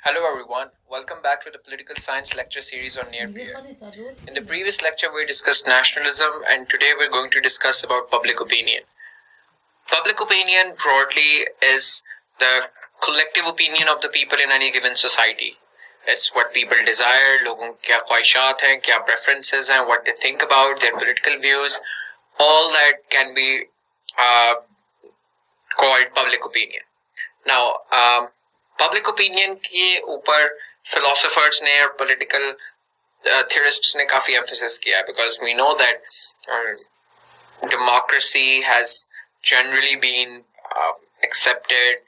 Hello everyone, welcome back to the political science lecture series on near peer. In the previous lecture we discussed nationalism and today we're going to discuss about public opinion. Public opinion broadly is the collective opinion of the people in any given society. It's what people desire, लोगों की क्या ख्वाहिशात हैं, क्या preferences हैं, what they think about, their political views, all that can be called public opinion. Now, public opinion के ऊपर philosophers ने और political theorists ने काफी emphasis किया है because we know that democracy has generally been accepted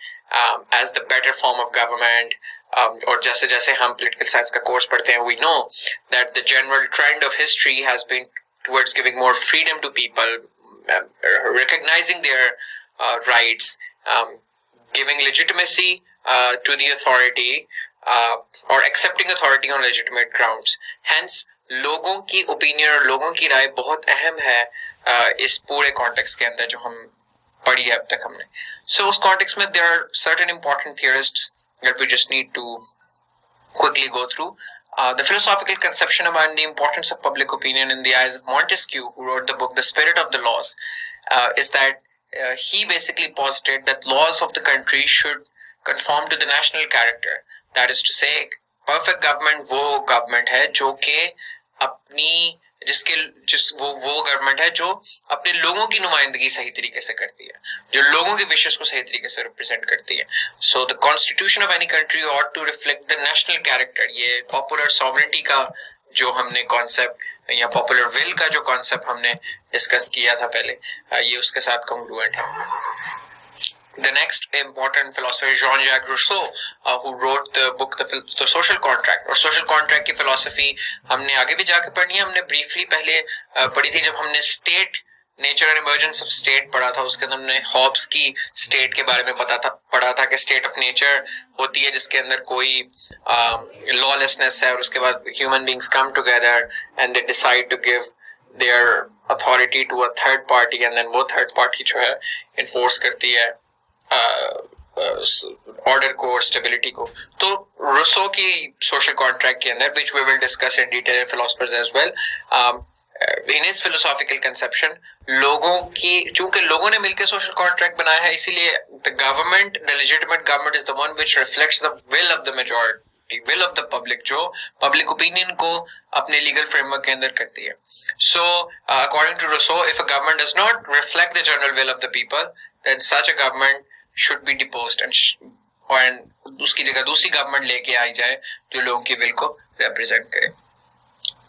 as the better form of government. और जैसे जैसे हम political science का course पढ़ते हैं, we know that the general trend of history has been towards giving more freedom to people, recognizing their rights, giving legitimacy to the authority, or accepting authority on legitimate grounds. Hence, लोगों की opinion और लोगों की राय बहुत अहम है इस पूरे context के अंदर जो हम पढ़ी है अब तक हमने. So उस context में there are certain important theorists that we just need to quickly go through. The philosophical conception about the importance of public opinion in the eyes of Montesquieu, who wrote the book The Spirit of the Laws, is that he basically posited that laws of the country should conform to the national character. That is to say, perfect government वो government है जो कि अपनी वो government है जो अपने लोगों की नुमाइंदगी सही तरीके से करती है, जो लोगों के विशेष को सही तरीके से रिप्रेजेंट करती है. So the constitution of any country ought to reflect the national character. ये पॉपुलर सॉवरेनिटी का जो हमने कॉन्सेप्ट या पॉपुलर विल का जो कॉन्सेप्ट हमने डिस्कस किया था पहले, ये उसके साथ कॉन्ग्रुएंट है. The next important philosopher is Jean-Jacques Rousseau, who wrote the book The Social Contract. और social contract की philosophy हमने आगे भी जाके पढ़नी है. हमने briefly पहले पढ़ी थी जब हमने state, nature and emergence of state पढ़ा था. उसके अंदर हमने Hobbes की state के बारे में पढ़ा था कि state of nature होती है जिसके अंदर कोई lawlessness है और उसके बाद human beings come together and they decide to give their authority to a third party and then वो third party जो है enforce करती है ऑर्डर को और स्टेबिलिटी को. तो रूसो की सोशल कॉन्ट्रैक्ट के अंदर, which we will discuss in detail in philosophers as well, in his philosophical conception, लोगों की चूंकि लोगों ने मिलकर सोशल कॉन्ट्रैक्ट बनाया है, इसीलिए the government, the legitimate government is the one which reflects the will of the majority, will of the public, जो public opinion को अपने legal framework के अंदर करती है. So according to Rousseau, if a government does not reflect the general will of the people, then such a government should be deposed and उसकी जगह दूसरी गवर्नमेंट लेके आई जाए जो लोगों की विल को रिप्रेजेंट करे.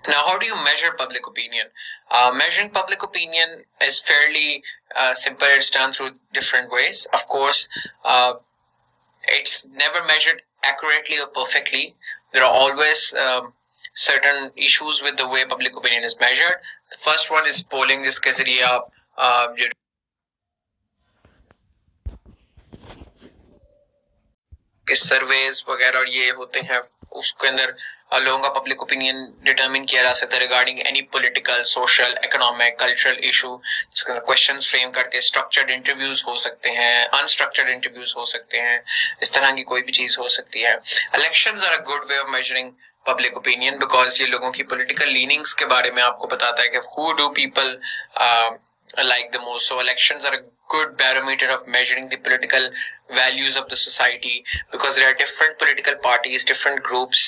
Now, how do you measure public opinion? Measuring public opinion is fairly simple. It's done through different ways. Of course, it's never measured accurately or perfectly. There are always certain issues with the way public opinion is measured. The first one is polling, जिसके जरिए आप surveys वगैरह और ये होते हैं, उसके अंदर लोगों का पब्लिक ओपिनियन डिटरमिन किया जा सकता है regarding any political, social, economic, cultural issue, जिसके अंदर क्वेश्चंस फ्रेम करके स्ट्रक्चर्ड इंटरव्यूज हो सकते हैं, अनस्ट्रक्चर्ड इंटरव्यूज हो सकते हैं, इस तरह की कोई भी चीज हो सकती है. Elections are a good way of measuring public opinion because ये लोगों की पॉलिटिकल लीनिंग्स के बारे में आपको बताता है कि who do people like the most. So elections are a good barometer of measuring the political values of the society because there are different political parties, different groups,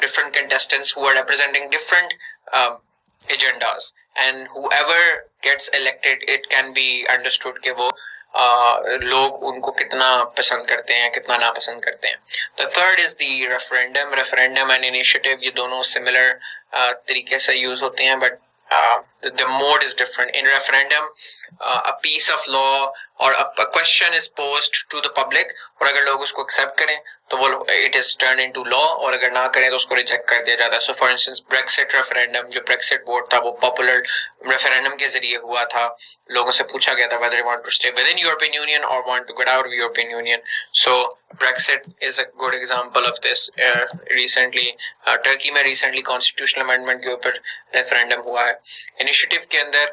different contestants who are representing different agendas, and whoever gets elected, it can be understood कि वो लोग उनको कितना पसंद करते हैं, कितना नापसंद करते हैं. The third is the referendum and initiative. ये दोनों similar तरीके से use होते हैं, but the mode is different. In referendum, a piece of law or a question is posed to the public, और अगर लोग उसको accept करें तो वो it is turned into law, और अगर ना करें तो उसको reject कर दिया जाता है. So for instance, Brexit referendum, जो Brexit vote था वो popular referendum के जरिए हुआ था. लोगों से पूछा गया था whether they want to stay within European Union or want to get out of European Union. So Brexit is a good example of this. Recently, Turkey में recently constitutional amendment के ऊपर referendum हुआ है. Initiative के अंदर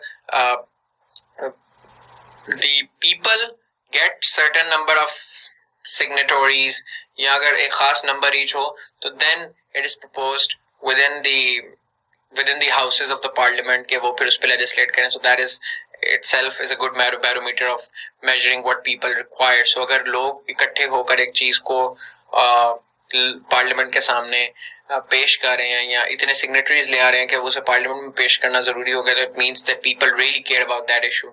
the people get certain number of signatories या अगर एक खास number reach हो तो then it is proposed within the houses of the parliament के वो फिर उस पे legislate करें. So that is itself is a good barometer of measuring what people require. So अगर लोग इकट्ठे होकर एक चीज को पार्लियामेंट के सामने पेश कर रहे हैं या इतने सिग्नेटरीज ले आ रहे हैं कि वो उसे पार्लियामेंट में पेश करना जरूरी हो गया, तो it means that people really care about that issue.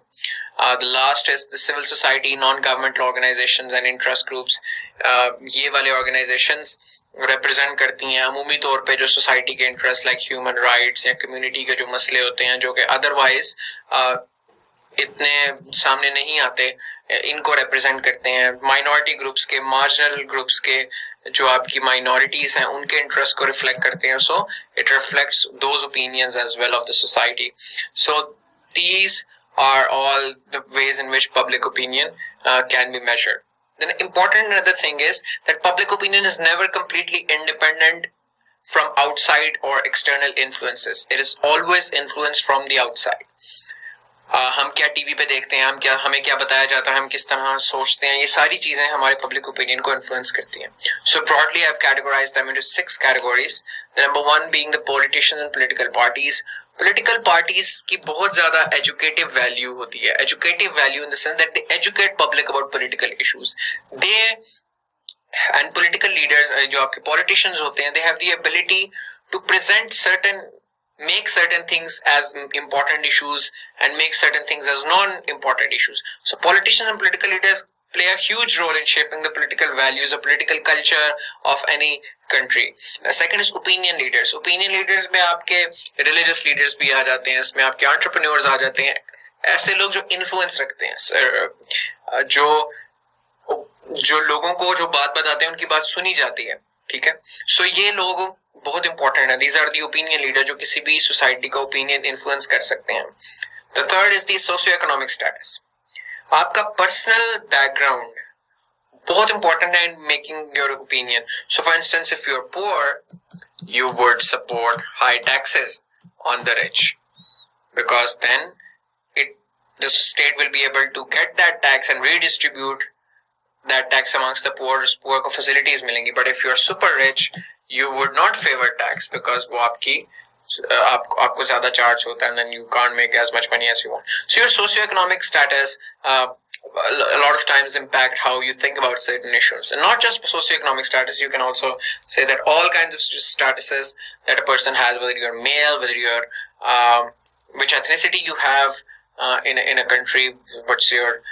The last is the civil society, non governmental organisations and interest groups. ये वाले ऑर्गेनाइजेशंस रिप्रेजेंट करती हैं अमूमी तौर पे जो सोसाइटी के इंटरेस्ट लाइक ह्यूमन राइट्स या कम्युनिटी के जो मसले होते हैं जो कि अदरवाइज इतने सामने नहीं आते, इनको रिप्रेजेंट करते हैं. माइनॉरिटी ग्रुप्स के, मार्जिनल ग्रुप्स के जो आपकी माइनॉरिटीज हैं उनके इंटरेस्ट को रिफ्लेक्ट करते हैं. So it reflects those opinions as well of the society. So these are all the ways in which public opinion can be measured. Then important another thing is that public opinion is never completely independent from outside or external influences. It is always influenced from the outside. हम क्या TV पे देखते हैं, हमें क्या बताया जाता है, हम किस तरह सोचते हैं, ये सारी चीजें हमारे पब्लिक ओपिनियन को इन्फ्लुएंस करती हैं. So broadly I have categorised them into 6 categories. Number 1 being the politicians and political parties. Political parties की बहुत ज्यादा एजुकेटिव वैल्यू होती है. Educative value in the sense that they educate public about political issues. They and political leaders जो आपके politicians होते हैं, they have the ability to present make certain things as important issues and make certain things as non-important issues. So politicians and political leaders play a huge role in shaping the political values or political culture of any country. The second is opinion leaders. Opinion leaders में आपके religious leaders भी आ जाते हैं, इसमें आपके entrepreneurs आ जाते हैं, ऐसे लोग जो influence रखते हैं, जो लोगों को जो बात बताते हैं उनकी बात सुनी जाती है. ठीक है. सो ये लोग बहुत इंपॉर्टेंट है. These are the opinion leader जो किसी भी सोसाइटी का ओपिनियन इन्फ्लुएंस कर सकते हैं. The third is the socio economic status. आपका पर्सनल बैकग्राउंड बहुत इंपॉर्टेंट है in making your opinion. So for instance if you are poor you would support high taxes on the rich because then the state will be able to get that tax and redistribute that tax amongst the poor को facilities मिलेंगी. But if you are super rich, you would not favor tax because वो आपको ज़्यादा charge होता है and then you can't make as much money as you want. So your socioeconomic status a lot of times impact how you think about certain issues. And not just socioeconomic status, you can also say that all kinds of statuses that a person has, whether you're male, whether you're which ethnicity you have in a country, what's your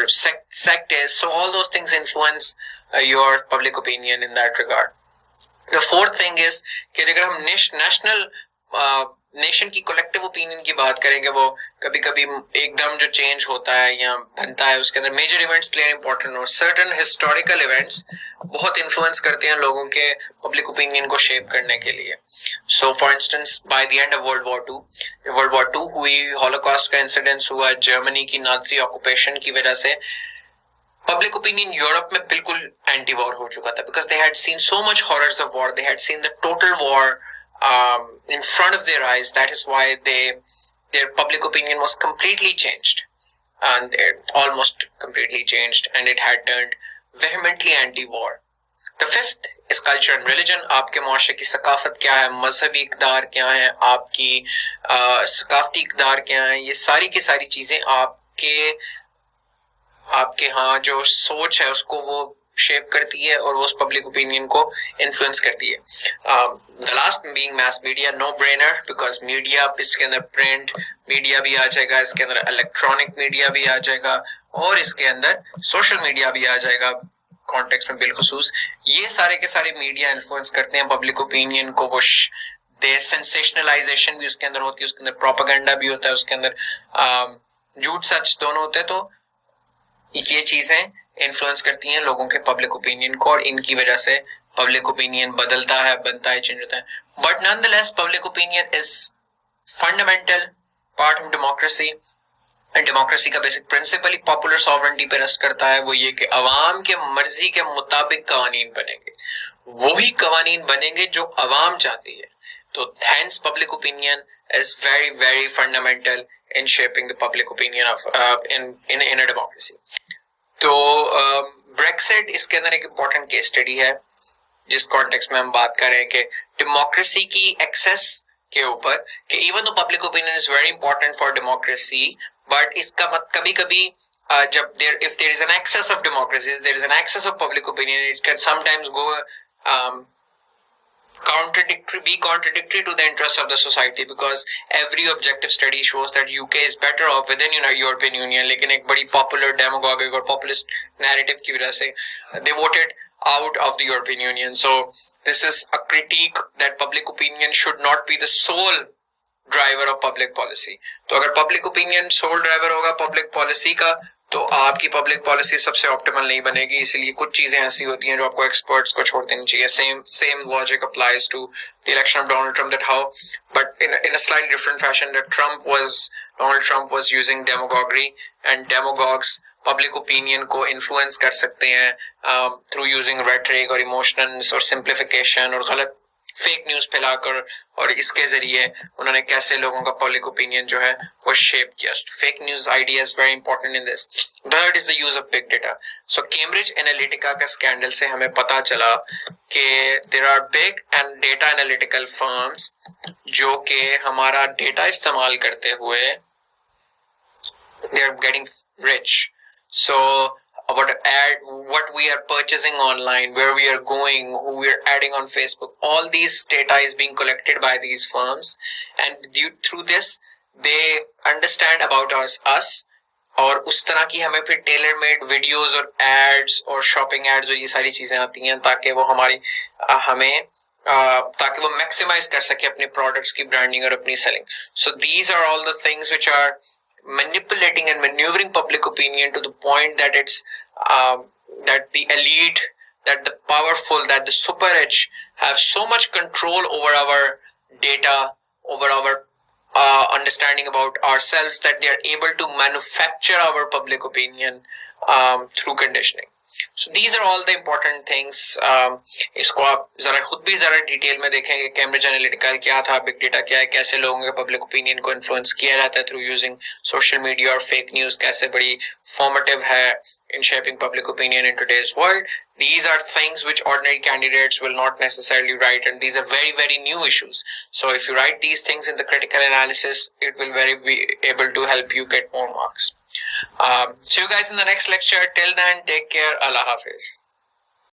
sect is. So all those things influence your public opinion in that regard. The fourth thing is कि अगर हम national nation की collective opinion की बात करेंगे, वो कभी कभी एकदम जो चेंज होता है या बनता है उसके अंदर major events play important role. Certain historical events बहुत इन्फ्लुएंस करते हैं लोगों के पब्लिक ओपिनियन को शेप करने के लिए. So for instance by the end of World War Two हुई, हॉलोकॉस्ट का इंसिडेंस हुआ, जर्मनी की नाजी ऑक्यूपेशन की वजह से पब्लिक ओपिनियन यूरोप में बिल्कुल एंटी वॉर हो चुका था because they had seen so much horrors of war, they had seen the total war in front of their eyes. That is why their public opinion was completely changed, and it almost completely changed, and it had turned vehemently anti-war. The fifth is culture and religion. आपके मुआशरे की सकाफत क्या है, मजहबी इक़दार क्या है, आपकी सकाफती इक़दार क्या है, ये सारी की सारी चीजें आपके हाँ जो सोच है उसको वो शेप करती है और वो उस पब्लिक ओपिनियन को इन्फ्लुएंस करती है. The last being mass media, no brainer because media, इसके अंदर प्रिंट मीडिया भी आ जाएगा, इसके अंदर इलेक्ट्रॉनिक मीडिया भी आ जाएगा और इसके अंदर सोशल मीडिया भी आ जाएगा कॉन्टेक्स्ट में बिलखुसूस. ये सारे के सारे मीडिया इन्फ्लुएंस करते हैं पब्लिक ओपिनियन को. वो सेंसेशनलाइजेशन भी उसके अंदर होती है, उसके अंदर प्रोपेगेंडा भी होता है, उसके अंदर झूठ सच दोनों होते हैं. तो ये चीजें इन्फ्लुएंस करती हैं लोगों के पब्लिक ओपिनियन को और इनकी वजह से पब्लिक ओपिनियन बदलता है, बनता है, चेंज होता है. But nonetheless public opinion is fundamental part of democracy. Democracy का बेसिक प्रिंसिपल ही पॉपुलर सॉवरेंटी पे रेस्ट करता है. वो ये कि अवाम के मर्जी के मुताबिक कवानीन बनेंगे, वही कवानीन बनेंगे जो अवाम चाहती है. तो hence public opinion is very very fundamental in shaping the public opinion of in a democracy. तो ब्रेक्सिट इसके अंदर एक इम्पोर्टेंट केस स्टडी है जिस कॉन्टेक्स्ट में हम बात कर रहे हैं कि डेमोक्रेसी की एक्सेस के ऊपर कि even though public opinion is very important for democracy, but इसका कभी कभी जब if there is an excess of democracy, there is an excess of public opinion, it can sometimes go contradictory to the interests of the society, because every objective study shows that UK is better off within European Union, लेकिन एक बड़ी popular demagogic और populist narrative की वजह से they voted out of the European Union. So this is a critique that public opinion should not be the sole driver of public policy. तो अगर public opinion sole driver होगा public policy का, तो आपकी public policy सबसे optimal नहीं बनेगी. इसलिए कुछ चीजें ऐसी होती हैं जो आपको एक्सपर्ट्स को छोड़ देनी चाहिए. Same logic applies to the election of Donald Trump, that how but in a slightly different fashion that Donald Trump was using demagogy, and demagogues public opinion को इन्फ्लुएंस कर सकते हैं थ्रू यूजिंग रेटरिक और emotionals और simplification और गलत fake news फैलाकर, और इसके जरिए उन्होंने कैसे लोगों का पब्लिक ओपिनियन जो है वो शेप किया. Fake news idea is very important in this. Third is the use of big data. So Cambridge Analytica का स्कैंडल से हमें पता चला कि there are big and data analytical firms जो कि हमारा डेटा इस्तेमाल करते हुए they are getting rich. So what we are purchasing online, where we are going, who we are adding on Facebook, all these data is being collected by these firms, and through this they understand about us, और उस तरह की हमें फिर tailor made videos और ads और shopping ads और ये सारी चीजें आती हैं ताकि वो हमारी ताकि वो मैक्सिमाइज कर सके अपने प्रोडक्ट्स की ब्रांडिंग और अपनी selling. So these are all the things which are manipulating and maneuvering public opinion to the point that it's that the elite, that the powerful, that the super rich have so much control over our data, over our understanding about ourselves, that they are able to manufacture our public opinion through conditioning. So these are all the important things. इसको आप जरा खुद भी जरा detail में देखेंगे Cambridge Analytica क्या था, बिग डेटा क्या है, कैसे लोगों के पब्लिक ओपिनियन को इन्फ्लुएंस किया जाता है थ्रू यूजिंग सोशल मीडिया और फेक न्यूज, कैसे बड़ी फॉर्मेटिव है in shaping public opinion in today's world. These are things which ordinary candidates will not necessarily write, and these are very, very new issues. So if you write these things in the critical analysis, it will be able to help you get more marks. See you guys in the next lecture. Till then, take care. Allah Hafiz.